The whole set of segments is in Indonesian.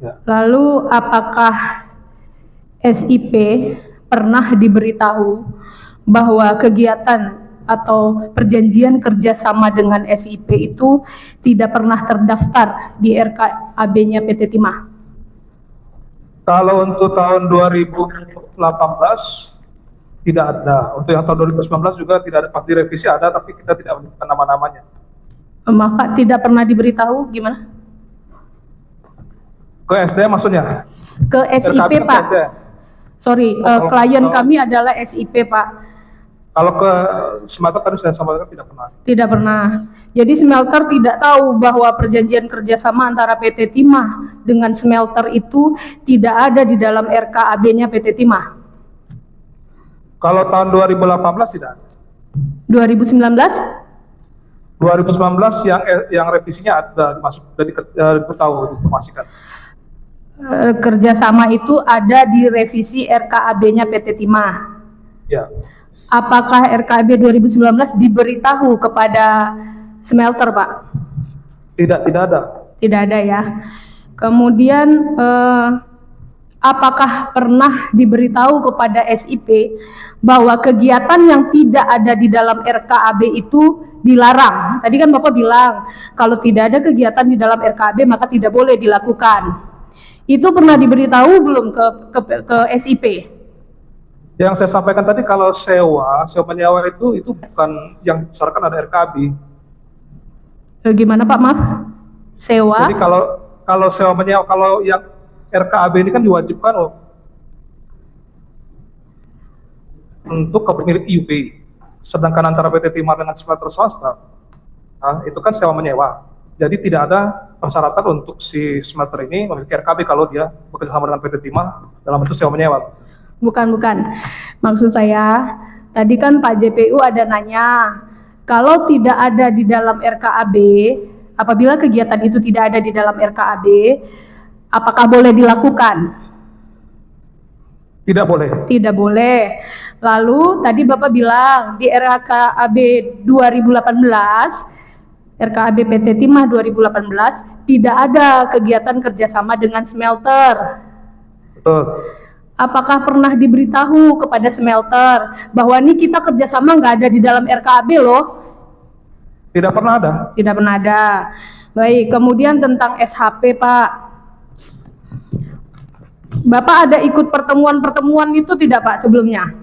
Ya. Lalu apakah SIP pernah diberitahu bahwa kegiatan atau perjanjian kerjasama dengan SIP itu tidak pernah terdaftar di RKAB-nya PT Timah? Kalau untuk tahun 2018 tidak ada. Untuk yang tahun 2019 juga tidak ada. Pas direvisi ada, tapi kita tidak menemukan nama-namanya. Maka tidak pernah diberitahu gimana? Ke SDM maksudnya? Ke SIP, RKB Pak. ke SDM. Sorry, klien kami adalah SIP, Pak. Kalau ke smelter tadi saya sampaikan tidak pernah. Tidak pernah. Jadi smelter tidak tahu bahwa perjanjian kerjasama antara PT Timah dengan smelter itu tidak ada di dalam RKAB-nya PT Timah. Kalau tahun 2018 tidak ada. 2019? 2019 yang revisinya ada masuk dari tahu informasikan. Kerjasama itu ada di revisi RKAB-nya PT Timah. Ya. Apakah RKAB 2019 diberitahu kepada smelter, Pak? Tidak ada. Tidak ada ya. Kemudian apakah pernah diberitahu kepada SIP bahwa kegiatan yang tidak ada di dalam RKAB itu dilarang? Tadi kan Bapak bilang kalau tidak ada kegiatan di dalam RKAB maka tidak boleh dilakukan. Itu pernah diberitahu belum ke SIP? Yang saya sampaikan tadi kalau sewa menyewa itu bukan yang berdasarkan ada RKAB. Gimana Pak, maaf? Sewa? Jadi kalau sewa menyewa, kalau yang RKAB ini kan diwajibkan untuk kepemilik IUP. Sedangkan antara PT Timah dengan smelter swasta, itu kan sewa menyewa. Jadi tidak ada persyaratan untuk si smelter ini memiliki RKAB kalau dia bekerjasama dengan PT Timah dalam bentuk sewa menyewa. Bukan. Maksud saya, tadi kan Pak JPU ada nanya, kalau tidak ada di dalam RKAB, apabila kegiatan itu tidak ada di dalam RKAB, apakah boleh dilakukan? Tidak boleh. Tidak boleh. Lalu tadi Bapak bilang di RKAB 2018, RKAB PT Timah 2018 tidak ada kegiatan kerjasama dengan smelter. Betul. Apakah pernah diberitahu kepada smelter bahwa ini kita kerjasama nggak ada di dalam RKAB loh? Tidak pernah ada. Tidak pernah ada. Baik, kemudian tentang SHP Pak. Bapak ada ikut pertemuan-pertemuan itu tidak Pak sebelumnya?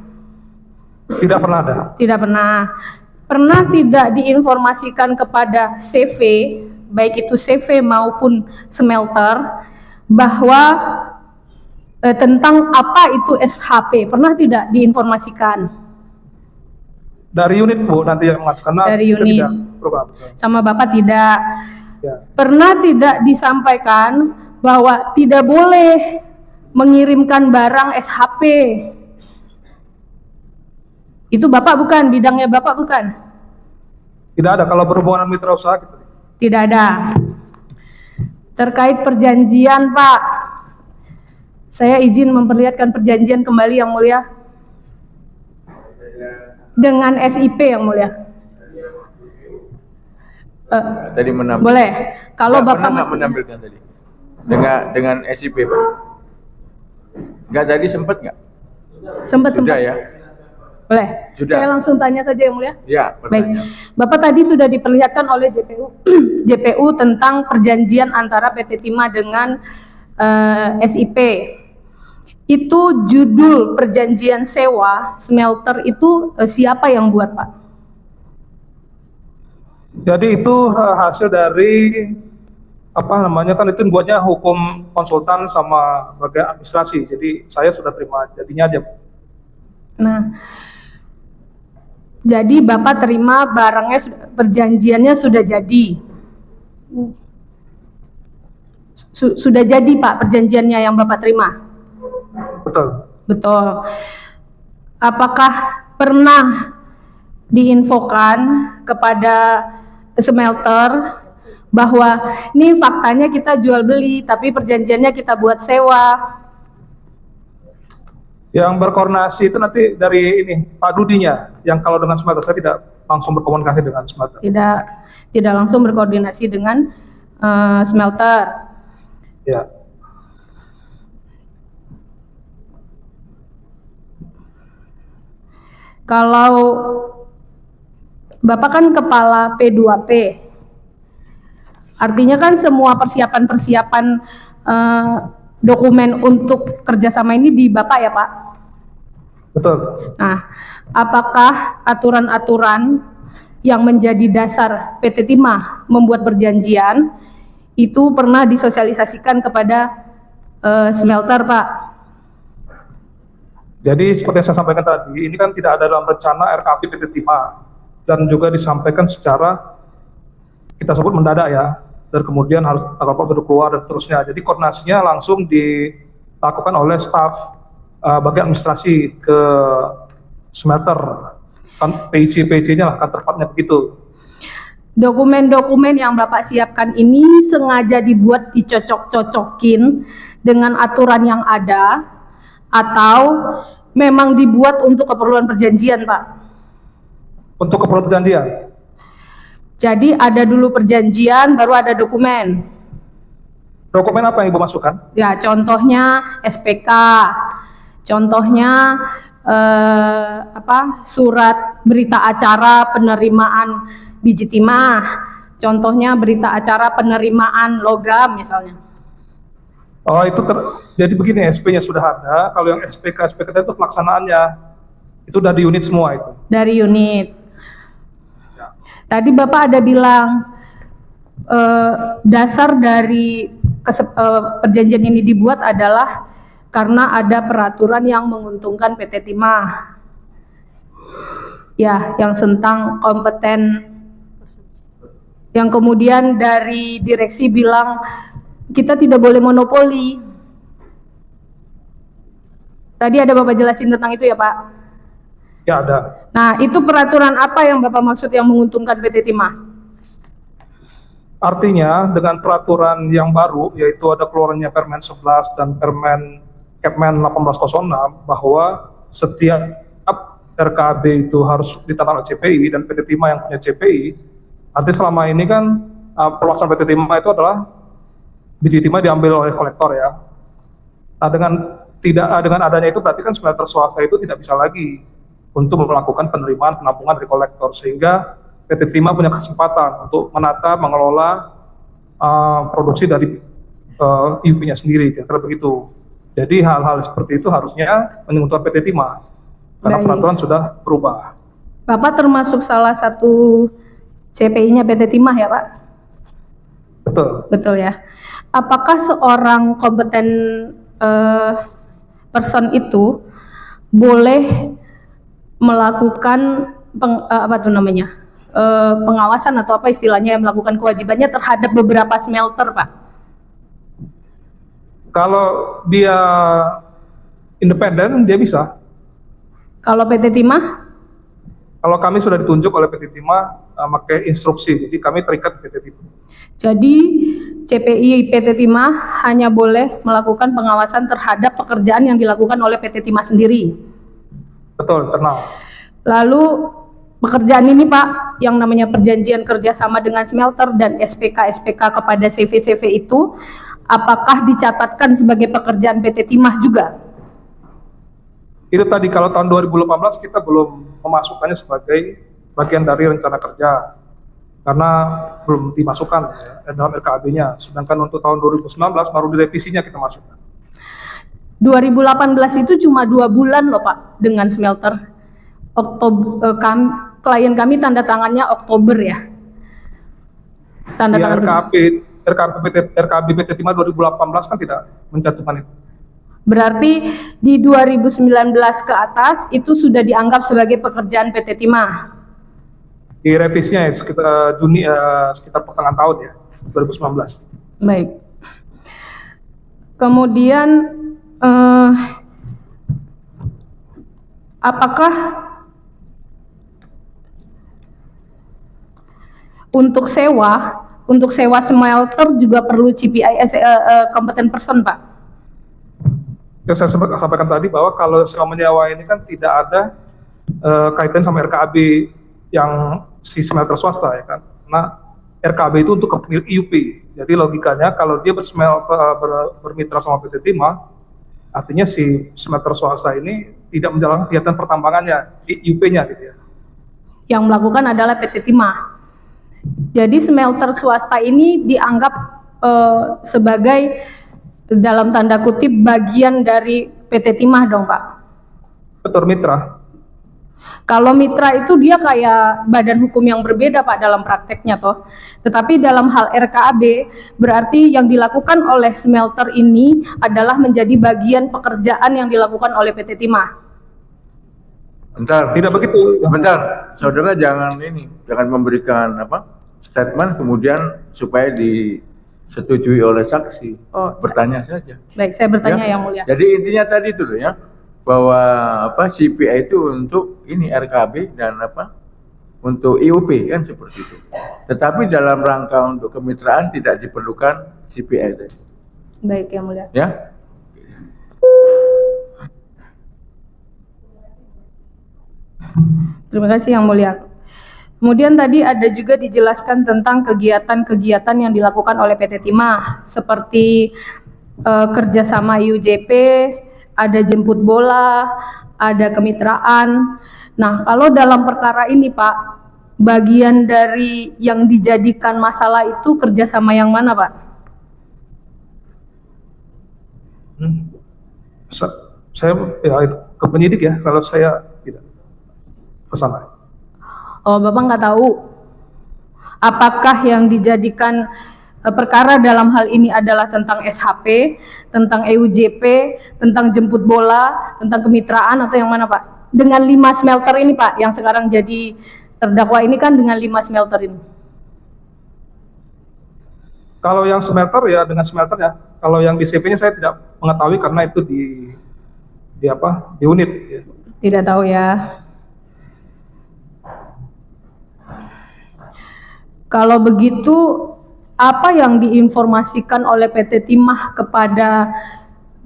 Tidak pernah ada. Tidak pernah. Pernah tidak diinformasikan kepada CV, baik itu CV maupun smelter, bahwa tentang apa itu SHP? Pernah tidak diinformasikan? Dari unit Bu nanti yang mengajukan. Dari unit. Sama Bapak tidak. Ya. Pernah tidak disampaikan bahwa tidak boleh mengirimkan barang SHP? Itu Bapak bukan, bidangnya Bapak bukan? Tidak ada, kalau berhubungan mitra usaha gitu. Tidak ada. Terkait perjanjian Pak, saya izin memperlihatkan perjanjian kembali Yang Mulia. Dengan SIP Yang Mulia. Tadi menampilkan. Boleh. Kalau Bapak nggak menampilkan tadi dengan SIP Pak? Nggak, tadi sempat nggak? Sempat. Sudah ya. Boleh. Sudah. Saya langsung tanya saja Yang Mulia. Ya. Baik. Bapak tadi sudah diperlihatkan oleh JPU tentang perjanjian antara PT Timah dengan SIP. Itu judul perjanjian sewa smelter itu siapa yang buat Pak? Jadi itu hasil dari apa namanya, kan itu buatnya hukum konsultan sama bagian administrasi. Jadi saya sudah terima jadinya aja. Nah, jadi Bapak terima barangnya, perjanjiannya sudah jadi. Sudah jadi Pak perjanjiannya yang Bapak terima? Betul. Apakah pernah diinfokan kepada smelter bahwa ini faktanya kita jual beli tapi perjanjiannya kita buat sewa? Yang berkoordinasi itu nanti dari ini Pak Dudinya, yang kalau dengan smelter saya tidak langsung berkomunikasi dengan smelter. Tidak langsung berkoordinasi dengan smelter. Ya. Kalau Bapak kan kepala P2P, artinya kan semua persiapan-persiapan dokumen untuk kerjasama ini di Bapak ya Pak? Betul. Nah, apakah aturan-aturan yang menjadi dasar PT Timah membuat perjanjian itu pernah disosialisasikan kepada smelter Pak? Jadi seperti yang saya sampaikan tadi, ini kan tidak ada dalam rencana RKAP PT Timah dan juga disampaikan secara kita sebut mendadak ya, dan kemudian harus agar prosedur keluar dan seterusnya. Jadi koordinasinya langsung dilakukan oleh staf bagian administrasi ke smelter, kan PC-nya lah, kan tepatnya begitu. Dokumen-dokumen yang Bapak siapkan ini sengaja dibuat dicocok-cocokin dengan aturan yang ada atau memang dibuat untuk keperluan perjanjian, Pak? Untuk keperluan perjanjian. Jadi ada dulu perjanjian, baru ada dokumen. Dokumen apa yang Ibu masukkan? Ya, contohnya SPK, contohnya surat berita acara penerimaan biji timah, contohnya berita acara penerimaan logam misalnya. Oh itu jadi begini, SP-nya sudah ada. Kalau yang SPK itu pelaksanaannya itu udah di unit semua itu. Dari unit. Tadi Bapak ada bilang dasar dari perjanjian ini dibuat adalah karena ada peraturan yang menguntungkan PT Timah. Ya, yang tentang kompeten. Yang kemudian dari direksi bilang kita tidak boleh monopoli. Tadi ada Bapak jelasin tentang itu ya Pak? Ya ada. Nah, itu peraturan apa yang Bapak maksud yang menguntungkan PT Timah? Artinya dengan peraturan yang baru, yaitu ada keluarannya Permen 11 dan Kepmen 1806, bahwa setiap RKAB itu harus ditata oleh CPI dan PT Timah yang punya CPI. Artinya selama ini kan perluasan PT Timah itu adalah biji timah diambil oleh kolektor ya. Nah dengan adanya itu berarti kan smelter swasta itu tidak bisa lagi untuk melakukan penerimaan penampungan dari kolektor, sehingga PT Timah punya kesempatan untuk menata, mengelola produksi dari IUP-nya sendiri, kira-kira begitu. Jadi hal-hal seperti itu harusnya menyentuh PT Timah karena peraturan sudah berubah. Bapak termasuk salah satu CPI-nya PT Timah ya Pak? Betul. Betul ya. Apakah seorang kompeten person itu boleh melakukan pengawasan atau apa istilahnya, yang melakukan kewajibannya terhadap beberapa smelter, Pak? Kalau dia independen, dia bisa. Kalau PT Timah? Kalau kami sudah ditunjuk oleh PT Timah pakai instruksi, jadi kami terikat PT Timah. Jadi CPI PT Timah hanya boleh melakukan pengawasan terhadap pekerjaan yang dilakukan oleh PT Timah sendiri. Betul, internal. Lalu pekerjaan ini Pak, yang namanya perjanjian kerjasama dengan smelter dan SPK kepada CV itu, apakah dicatatkan sebagai pekerjaan PT Timah juga? Itu tadi kalau tahun 2018 kita belum memasukkannya sebagai bagian dari rencana kerja karena belum dimasukkan dalam RKAB-nya. Sedangkan untuk tahun 2019 baru direvisinya kita masukkan. 2018 itu cuma 2 bulan loh Pak dengan smelter. Klien kami tanda tangannya Oktober ya. Tanda tangan. RKAB PT Timah 2018 kan tidak mencantumkan itu. Berarti di 2019 ke atas itu sudah dianggap sebagai pekerjaan PT Timah. Di revisinya ya, sekitar pertengahan tahun ya, 2019. Baik. Kemudian apakah untuk sewa smelter juga perlu CPI kompeten person Pak? Yang saya sampaikan tadi bahwa kalau sewa menyewa ini kan tidak ada kaitan sama RKAB yang si smelter swasta ya kan. Nah RKAB itu untuk pemilik IUP. Jadi logikanya kalau dia bermitra sama PT Timah, artinya si smelter swasta ini tidak menjalankan kegiatan pertambangannya di IUP-nya gitu ya. Yang melakukan adalah PT Timah. Jadi smelter swasta ini dianggap sebagai dalam tanda kutip bagian dari PT Timah dong Pak. Betul, mitra. Kalau mitra itu dia kayak badan hukum yang berbeda Pak dalam prakteknya toh. Tetapi dalam hal RKAB berarti yang dilakukan oleh smelter ini adalah menjadi bagian pekerjaan yang dilakukan oleh PT Timah. Bentar, Tidak begitu. bentar, saudara jangan memberikan statement kemudian supaya disetujui oleh saksi. Oh, Bertanya saja. Baik, saya bertanya Ya. yang mulia. Jadi intinya tadi itu loh ya, bahwa CPI itu untuk ini RKB dan untuk IUP kan seperti itu. Tetapi dalam rangka untuk kemitraan tidak diperlukan CPI tadi. Baik yang mulia. Ya. Terima kasih yang mulia. Kemudian tadi ada juga dijelaskan tentang kegiatan-kegiatan yang dilakukan oleh PT Timah seperti kerjasama IUJP, ada jemput bola, ada kemitraan. Nah, kalau dalam perkara ini Pak, bagian dari yang dijadikan masalah itu kerjasama yang mana Pak? Saya ya itu ke penyidik ya, kalau saya tidak ke sana. Oh, Bapak nggak tahu apakah yang dijadikan perkara dalam hal ini adalah tentang SHP, tentang EUJP, tentang jemput bola, tentang kemitraan atau yang mana Pak? Dengan 5 smelter ini Pak, yang sekarang jadi terdakwa ini kan dengan 5 smelter ini. Kalau yang smelter ya dengan smelternya. Kalau yang di CP-nya saya tidak mengetahui karena itu di unit. Ya. Tidak tahu ya. Kalau begitu, apa yang diinformasikan oleh PT Timah kepada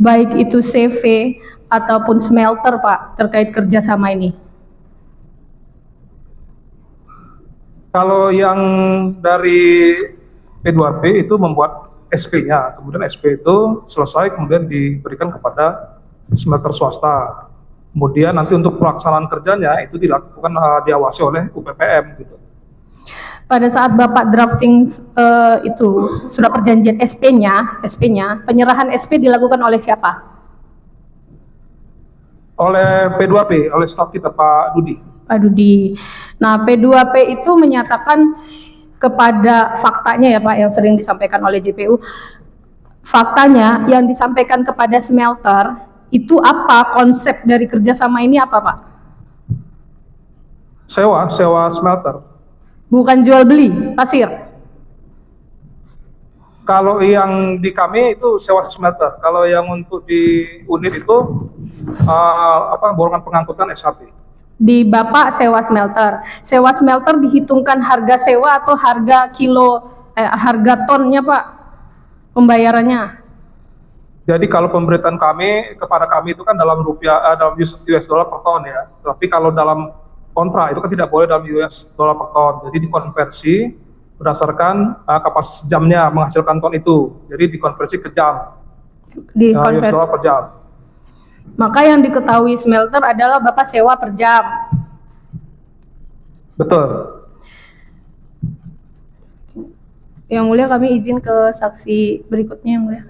baik itu CV ataupun smelter Pak terkait kerjasama ini? Kalau yang dari P2P itu membuat SP-nya, kemudian SP itu selesai kemudian diberikan kepada smelter swasta. Kemudian nanti untuk pelaksanaan kerjanya itu dilakukan diawasi oleh UPPM gitu. Pada saat Bapak drafting itu surat perjanjian SP-nya, penyerahan SP dilakukan oleh siapa? Oleh P2P, oleh staf kita Pak Dudi. Pak Dudi. Nah, P2P itu menyatakan kepada faktanya ya Pak yang sering disampaikan oleh JPU. Faktanya yang disampaikan kepada smelter itu apa, konsep dari kerjasama ini apa Pak? Sewa smelter. Bukan jual beli pasir. Kalau yang di kami itu sewa smelter. Kalau yang untuk di unit itu borongan pengangkutan SHP. Di Bapak sewa smelter. Sewa smelter dihitungkan harga sewa atau harga harga tonnya Pak pembayarannya? Jadi kalau pemberitaan kami kepada kami itu kan dalam rupiah, dalam US dollar per ton ya. Tapi kalau dalam kontrak itu kan tidak boleh dalam US dollar per ton. Jadi dikonversi berdasarkan kapasitas jamnya menghasilkan ton itu. Jadi dikonversi ke jam. US dollar per jam. Maka yang diketahui smelter adalah Bapak sewa per jam. Betul. Yang mulia kami izin ke saksi berikutnya yang mulia.